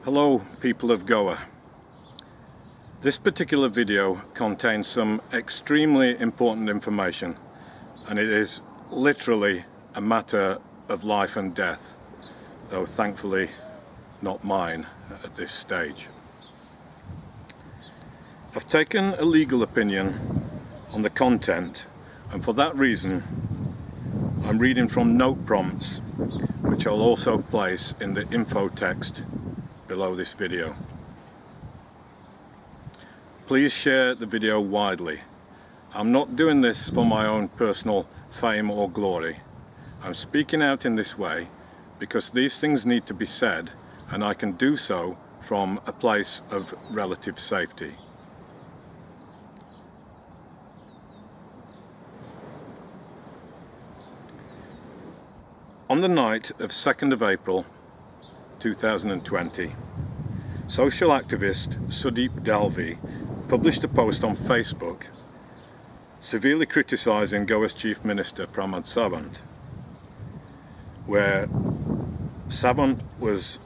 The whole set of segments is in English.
Hello people of Goa. This particular video contains some extremely important information, and it is literally a matter of life and death, though thankfully not mine at this stage. I've taken a legal opinion on the content, and for that reason I'm reading from note prompts, which I'll also place in the info text below this video. Please share the video widely. I'm not doing this for my own personal fame or glory. I'm speaking out in this way because these things need to be said, and I can do so from a place of relative safety. On the night of 2nd of April 2020, social activist Sudeep Dalvi published a post on Facebook severely criticising Goa's Chief Minister Pramod Sawant, where Sawant was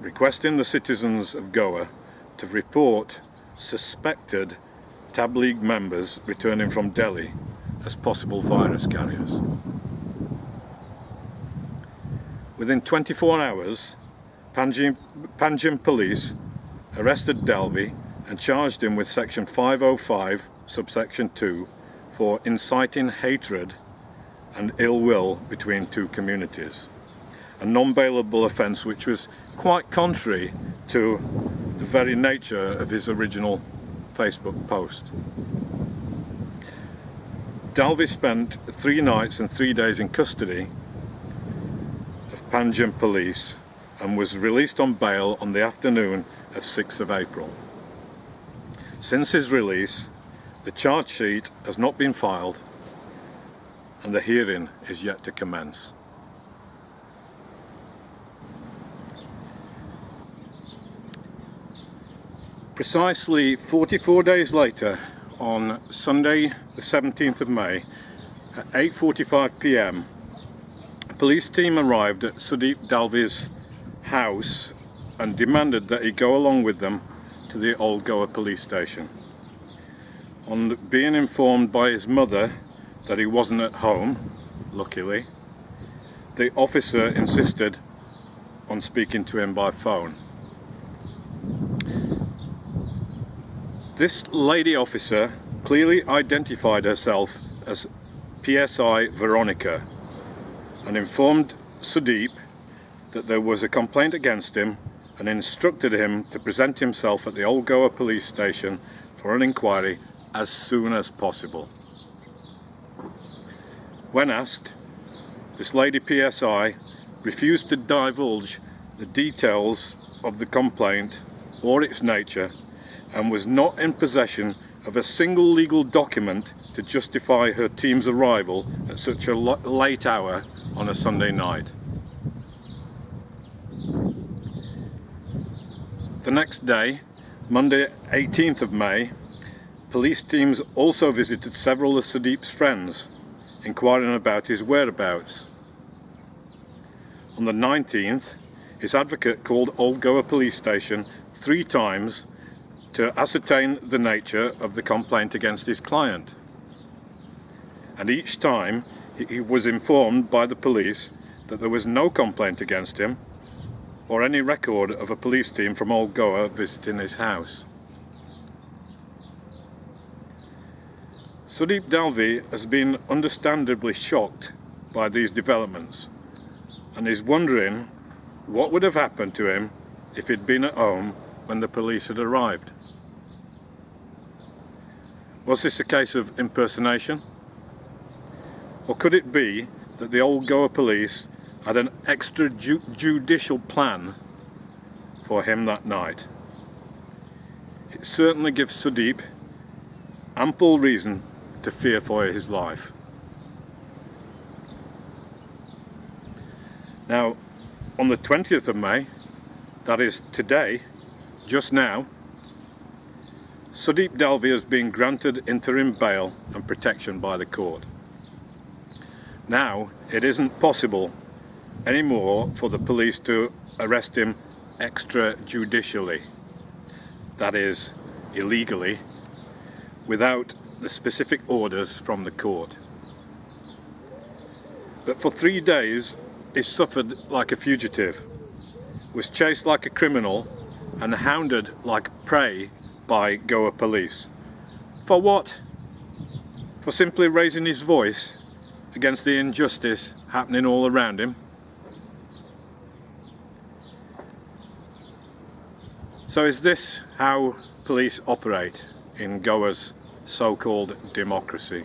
requesting the citizens of Goa to report suspected Tabligh members returning from Delhi as possible virus carriers. Within 24 hours, Panjim police arrested Dalvi and charged him with section 505 subsection 2 for inciting hatred and ill will between two communities, a non-bailable offence which was quite contrary to the very nature of his original Facebook post. Dalvi spent 3 nights and 3 days in custody Panjim police and was released on bail on the afternoon of 6th of April. Since his release, the charge sheet has not been filed and the hearing is yet to commence. Precisely 44 days later, on Sunday the 17th of May at 8:45 p.m, a police team arrived at Sudeep Dalvi's house and demanded that he go along with them to the Old Goa police station. On being informed by his mother that he wasn't at home, luckily, the officer insisted on speaking to him by phone. This lady officer clearly identified herself as PSI Veronica and informed Sudeep that there was a complaint against him and instructed him to present himself at the Old Goa police station for an inquiry as soon as possible. When asked, this lady PSI refused to divulge the details of the complaint or its nature and was not in possession of a single legal document to justify her team's arrival at such a late hour on a Sunday night. The next day, Monday 18th of May, police teams also visited several of Sudeep's friends, inquiring about his whereabouts. On the 19th, his advocate called Old Goa police station 3 times to ascertain the nature of the complaint against his client, and each time he was informed by the police that there was no complaint against him or any record of a police team from Old Goa visiting his house. Sudeep Dalvi has been understandably shocked by these developments and is wondering what would have happened to him if he'd been at home when the police had arrived. Was this a case of impersonation? Or could it be that the Old Goa police had an extrajudicial plan for him that night? It certainly gives Sudeep ample reason to fear for his life. Now, on the 20th of May, that is today, just now, Sudeep Dalvi has been granted interim bail and protection by the court. Now, it isn't possible anymore for the police to arrest him extrajudicially, that is, illegally, without the specific orders from the court. But for 3 days he suffered like a fugitive, was chased like a criminal and hounded like prey by Goa police. For what? For simply raising his voice against the injustice happening all around him. So is this how police operate in Goa's so-called democracy?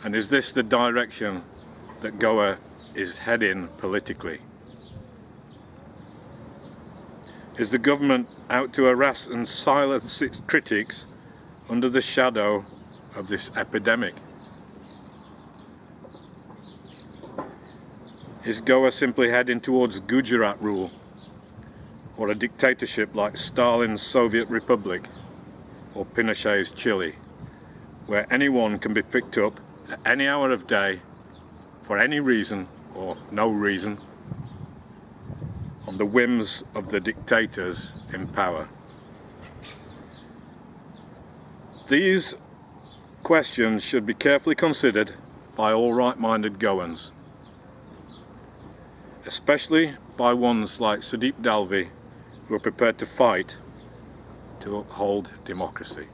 And is this the direction that Goa is heading politically? Is the government out to harass and silence its critics under the shadow of this epidemic? Is Goa simply heading towards Gujarat rule, or a dictatorship like Stalin's Soviet Republic or Pinochet's Chile, where anyone can be picked up at any hour of day for any reason or no reason on the whims of the dictators in power? These questions should be carefully considered by all right-minded Goans, especially by ones like Sudeep Dalvi, who are prepared to fight to uphold democracy.